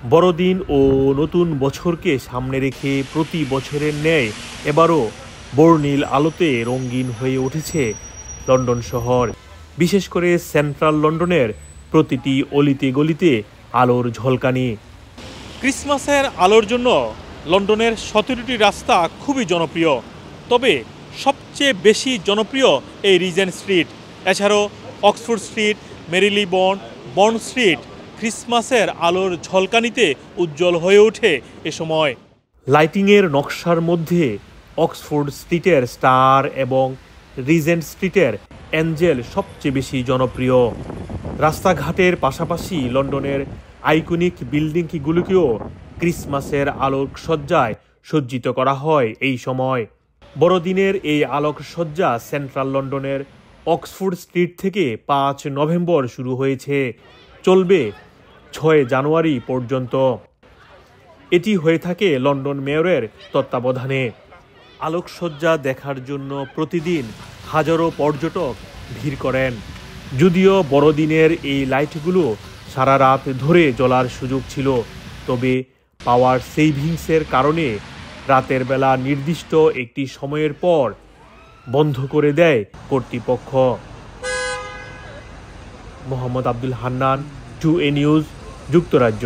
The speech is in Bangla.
বড়দিন ও নতুন বছরকে সামনে রেখে প্রতি বছরের ন্যায় এবারও বর্ণিল আলোতে রঙিন হয়ে উঠেছে লন্ডন শহর। বিশেষ করে সেন্ট্রাল লন্ডনের প্রতিটি অলিতে গলিতে আলোর ঝলকানি। ক্রিসমাসের আলোর জন্য লন্ডনের ১৭টি রাস্তা খুবই জনপ্রিয়, তবে সবচেয়ে বেশি জনপ্রিয় এই রিজেন্ট স্ট্রিট। এছাড়াও অক্সফোর্ড স্ট্রিট, মেরিলিবন্ড, বন্ড স্ট্রিট ক্রিসমাসের আলোর ঝলকানিতে উজ্জ্বল হয়ে ওঠে এ সময়। লাইটিংয়ের নকশার মধ্যে অক্সফোর্ড স্ট্রিটের স্টার এবং রিজেন্ট স্ট্রিটের অ্যাঞ্জেল সবচেয়ে বেশি জনপ্রিয়। রাস্তাঘাটের পাশাপাশি লন্ডনের আইকনিক বিল্ডিংগুলোকেও ক্রিসমাসের আলোকসজ্জায় সজ্জিত করা হয় এই সময়। বড়দিনের এই আলোকসজ্জা সেন্ট্রাল লন্ডনের অক্সফোর্ড স্ট্রিট থেকে ৫ নভেম্বর শুরু হয়েছে, চলবে ৬ জানুয়ারি পর্যন্ত। এটি হয়ে থাকে লন্ডন মেয়রের তত্ত্বাবধানে। আলোকসজ্জা দেখার জন্য প্রতিদিন হাজারো পর্যটক ভিড় করেন। যদিও বড়দিনের এই লাইটগুলো সারা রাত ধরে জ্বলার সুযোগ ছিল, তবে পাওয়ার সেভিংসের কারণে রাতের বেলা নির্দিষ্ট একটি সময়ের পর বন্ধ করে দেয় কর্তৃপক্ষ। মোহাম্মদ আব্দুল হান্নান, 2A নিউজ, যুক্তরাজ্য।